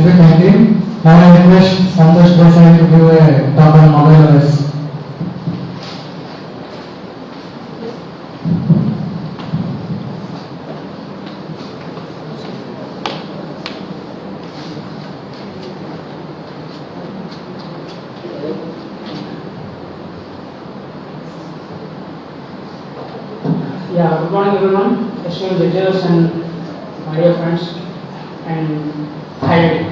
2019. Now I request Santosh Desai to give a talk on mobile OS. Yeah, good morning everyone, esteemed judges and my dear friends, and hi.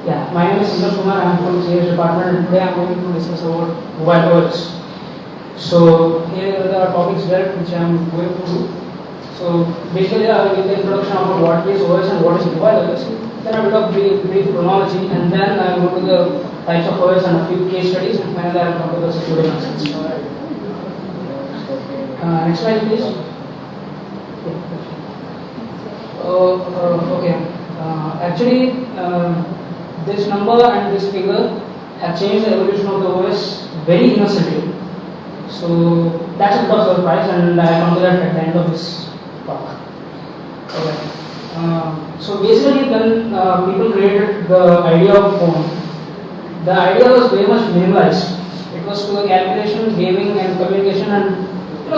Yeah, my name is Santosh Kumar. I am from CSE department, and today I am going to discuss about mobile OS. So here are the topics there which I am going to do. So basically I will give the introduction about what is OS and what is mobile OS. Then I will talk brief chronology, and then I will go to the types of OS and a few case studies, and finally I will come to the security concerns. Next slide, please. Okay. Actually, this number and this figure have changed the evolution of the OS very innocently. So that's a bit of surprise, and I come to that at the end of this talk. Okay. So basically, when people created the idea of phone, the idea was very much minimalized. It was to the calculation, gaming, and communication, and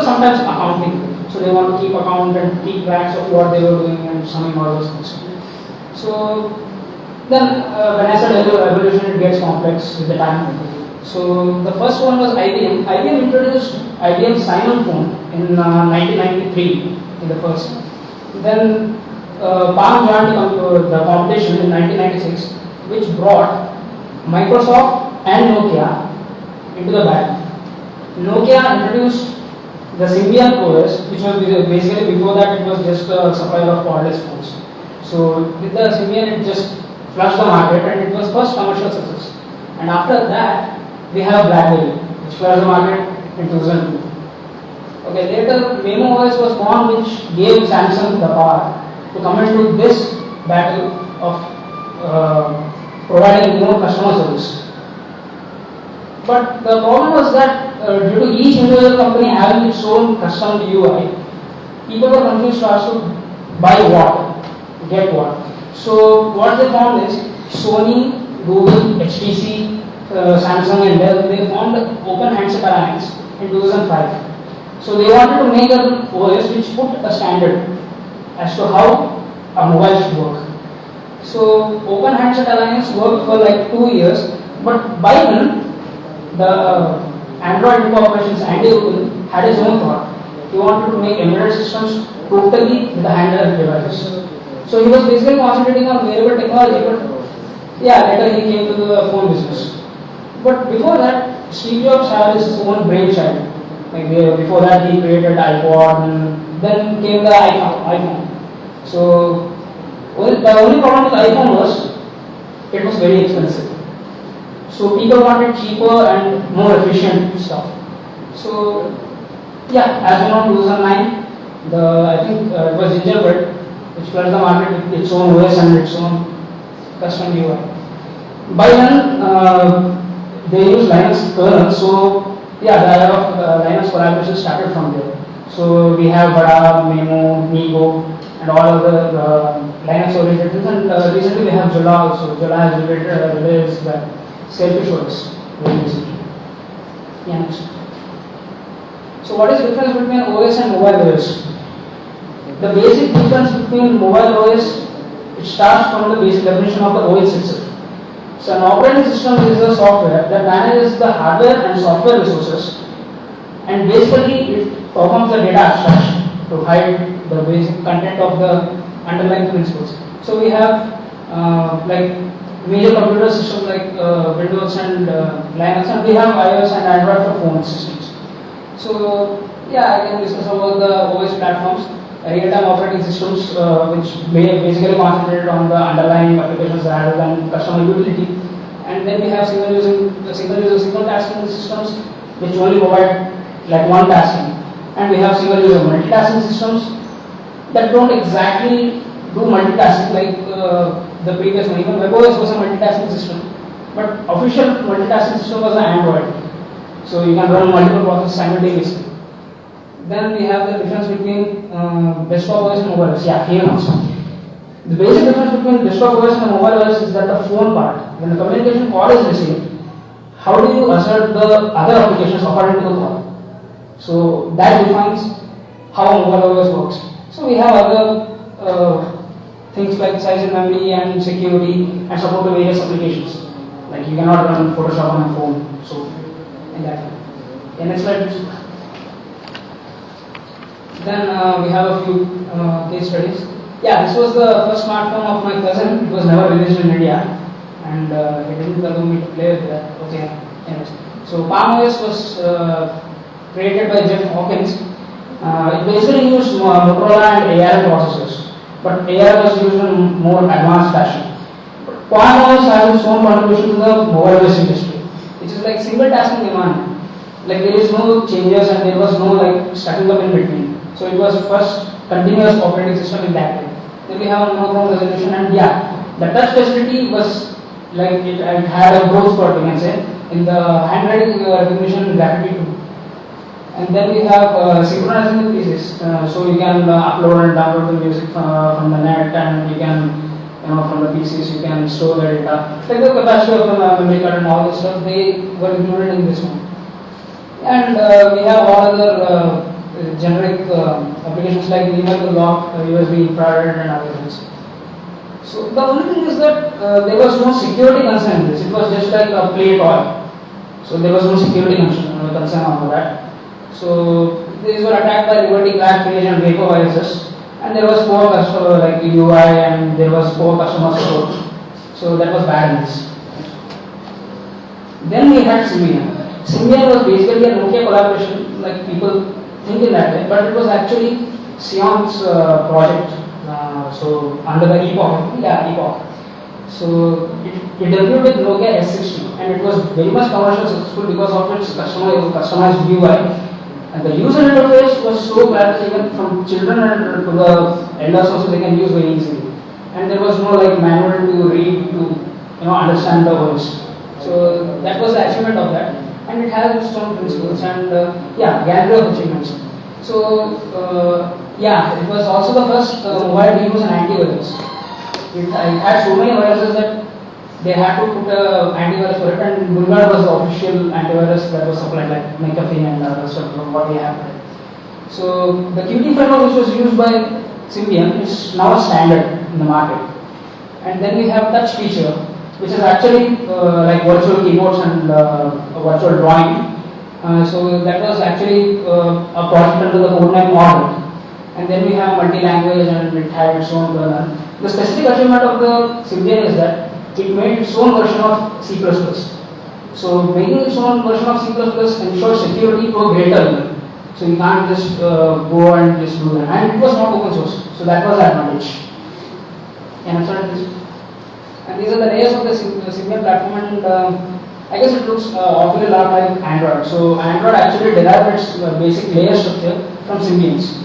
sometimes accounting. So they want to keep account and keep tracks of what they were doing and summing all those things. So then when I said evolution, it gets complex with the time. So the first one was IBM. IBM introduced IBM Simon phone in 1993 in the first. Then Palm joined the competition in 1996, which brought Microsoft and Nokia into the battle. Nokia introduced the Symbian OS, which was basically before that it was just a supplier of cordless phones. So with the Symbian, it just flushed the market, and it was first commercial success. And after that, we have BlackBerry, which flushed the market in 2002. Okay, later Memo OS was born, which gave Samsung the power to come into this battle of providing more customer service. But the problem was that due to each individual company having its own custom UI, people were confused as to buy what, get what. So what they found is Sony, Google, HTC, Samsung and Dell, they formed Open Handset Alliance in 2005. So they wanted to make an OS which put a standard as to how a mobile should work. So Open Handset Alliance worked for like 2 years, but by then the Android Incorporation's Andy Rubin had his own thought. He wanted to make embedded systems totally with the handheld devices. So he was basically concentrating on wearable technology, but yeah, later he came to the phone business. But before that, Steve Jobs had his own brainchild. Like before that, he created iPod, and then came the iPhone. So the only problem with iPhone was it was very expensive. So people wanted cheaper and more efficient stuff. So yeah, as we know, 2009, I think it was Gingerbread, which flooded the market with its own OS and its own custom UI. By then, they used Linux kernel. So yeah, the era of Linux collaboration started from there. So we have Vada, Memo, Nego, and all other Linux oriented things. And recently we have Jolla also. Jolla has released that selfish OS. Yeah, next. So what is the difference between OS and mobile OS? The basic difference between mobile OS, it starts from the basic definition of the OS itself. So an operating system is a software that manages the hardware and software resources, and basically it performs the data abstraction to hide the basic content of the underlying principles. So we have like major computer systems like Windows and Linux, and we have iOS and Android for phone systems. So yeah, I can discuss about the OS platforms, real-time operating systems, which basically concentrated on the underlying applications rather than customer utility. And then we have single tasking systems, which only provide like one tasking. And we have single-user multitasking systems that don't exactly do multitasking like the previous one. Even WebOS was a multitasking system, but official multitasking system was the Android. So you can run multiple processes simultaneously. Then we have the difference between desktop OS and mobile OS. Yeah, here also. The basic difference between desktop OS and mobile OS is that the phone part, when the communication call is received, how do you assert the other applications according to the call? So that defines how mobile OS works. So we have other things like size and memory and security and support to various applications. Like you cannot run Photoshop on a phone. So in that way. Okay, next slide please. Then we have a few case studies. Yeah, this was the first smartphone of my cousin. It was never released in India, and he didn't allow me to play with that. Okay, anyways. So Palm OS was created by Jeff Hawkins. It basically used Motorola and ARM processors, but ARM was used in more advanced fashion. Palm OS has its own contribution to the mobile OS industry, which is like single tasking environment. Like there is no changes and there was no like stacking up in between. So it was first continuous operating system in that way. Then we have a monochrome resolution, and yeah, the touch facility was like it had a growth spurt, you can say, in the handwriting recognition rapidly too. And then we have synchronizing the pieces, so you can upload and download the music from the net, and you can, from the PCs you can store the data. Like the capacity of the memory card and all this stuff, they were included in this one. And we have all other generic applications like email to lock, USB infrared, and other things. So the only thing is that there was no security concern in this. It was just like a play toy. So there was no security concern over that. So these were attacked by Liberty Crack, Page, and Waco viruses. And there was poor customer like UI, and there was poor customer support. So that was bad in this. Then we had Symbian. Symbian was basically a Nokia collaboration, like people think in that way, but it was actually Xeon's project. So under the Epoch. So it debuted with Nokia S60, and it was very much commercially successful because of its customized UI. And the user interface was so glad that even from children and to the elders also they can use very easily. And there was no like manual to read to understand the words. So that was the achievement of that, and it has its own principles and gallery of achievements. So it was also the first mobile to use an antivirus. It had so many viruses that they had to put an antivirus for it, and Bulgari was the official antivirus that was supplied, like McAfee and other stuff what we have today. So the Qt framework which was used by Symbian is now a standard in the market. And then we have touch feature, which is actually like virtual keyboards and virtual drawing. So that was actually a project under the codename Orbit. And then we have multi-language, and it had its own kernel. The specific achievement of the Symbian is that it made its own version of C++. So making its own version of C++ ensures security to a greater level. So you can't just go and just do that. And it was not open source, so that was the advantage. Can I start this? And these are the layers of the Symbian platform, and I guess it looks awfully a lot like Android. So Android actually derived its basic layer structure from Symbians.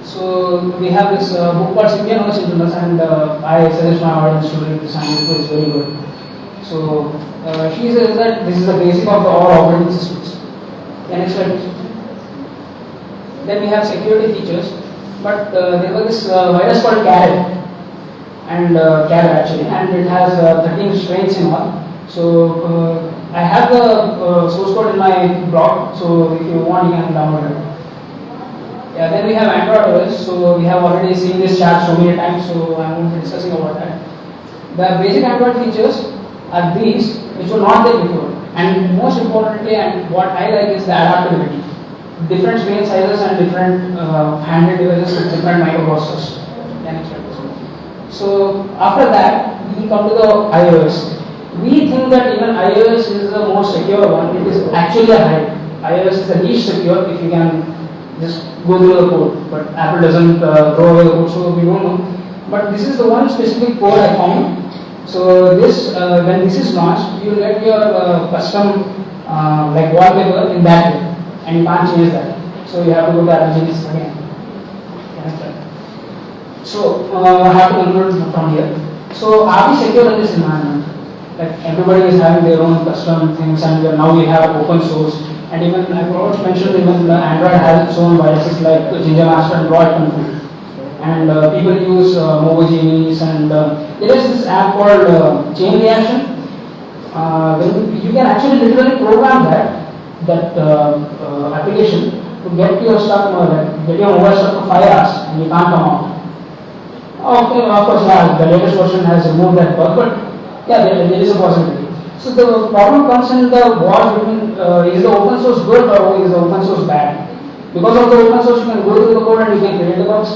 So we have this book called Symbian OS Internals, and I suggest my audience to read this, and it is very good. So she says that this is the basic of all operating systems. Next slide. Then we have security features, but there was this virus called Carrot, and Carrot actually, and it has 13 strains in all. So I have the source code in my blog, so if you want you can download it. Yeah, then we have Android OS, so we have already seen this chart so many times, so I won't be discussing about that. The basic Android features are these, which were not there before, and most importantly, and what I like is the adaptability. Different screen sizes and different handheld devices with different microprocessors. So after that, we come to the iOS. We think that even iOS is the most secure one. It is actually a hype. iOS is the least secure if you can just go through the code, but Apple doesn't throw away the code, so we don't know. But this is the one specific code I found. So this, when this is launched, you will get your custom like wallpaper in that way, and you can't change that. So you have to go to Apple Genius again. So I have to conclude from here. So are we secure in this environment? Like everybody is having their own custom things, and now we have open source. And even I forgot to mention, even Android has its own viruses like Ginger Master and Droid Control. and people use Mobigenis, and there is this app called Chain Reaction. When you can actually literally program that application to get your stuff, get your mobile stuck for 5 hours, and you can't come out. Okay, of course, yeah, the latest version has removed that bug, but yeah, there is a possibility. So the problem comes in the war between is the open source good or is the open source bad? Because of the open source, you can go to the code and you can create the bugs.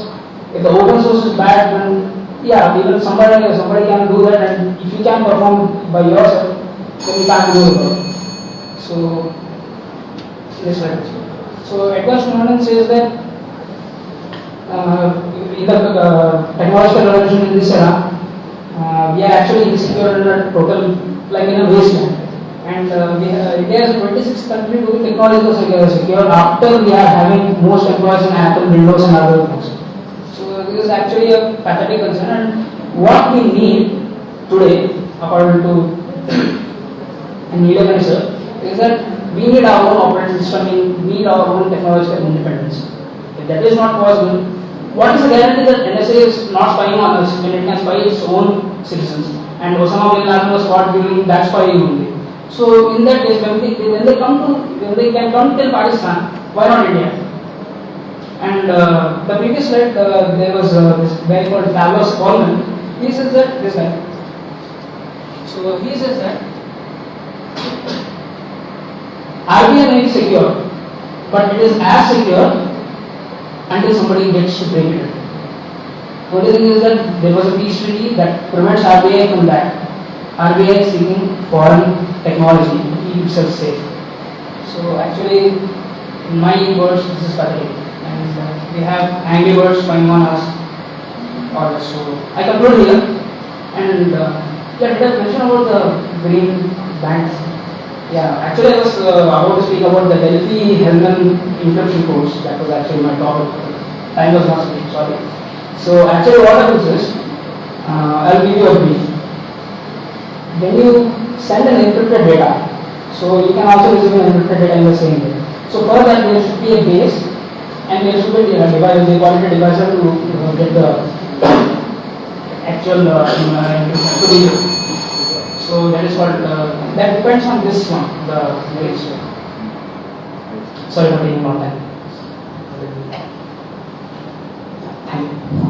If the open source is bad, then yeah, even somebody can do that, and if you can perform by yourself, then you can't do the bug. So this right. So Edward Snowden says that in the technological revolution in this era, we are actually insecure in a total, like in a wasteland. And India is 26th country to be technologically secure after we are having most employees in Apple, Windows and other things. So this is actually a pathetic concern, and what we need today, according to Neil Minister, is that we need our own operating system, we need our own technological independence. If that is not possible, what is the guarantee that NSA is not spying on us when it can spy its own citizens? And Osama bin Laden was caught doing that spying only. So in that case, when they can come till Pakistan, why not India? And the previous slide, there was this guy called Papyrus. He says that this guy. So he says that RBI may be secure, but it is as secure until somebody gets to break it. The only thing is that there was a peace treaty that prevents RBI from that. RBI is seeking foreign technology to keep itself safe. So actually, in my words, this is pathetic, and we have angry birds flying on us. So I conclude here, and did I mention about the green bands? Yeah, actually I was about to speak about the Delphi-Hellman encryption codes. That was actually my topic. Time was not speaking, sorry. So actually what happens is, I'll give you a brief. When you send an encrypted data, so you can also receive an encrypted data in the same way. So for that there should be a base, and there should be a device, they call it a divisor to get the actual encryption to be. So that is what, that depends on this one, the lyrics. Sorry for taking more time. Thank you.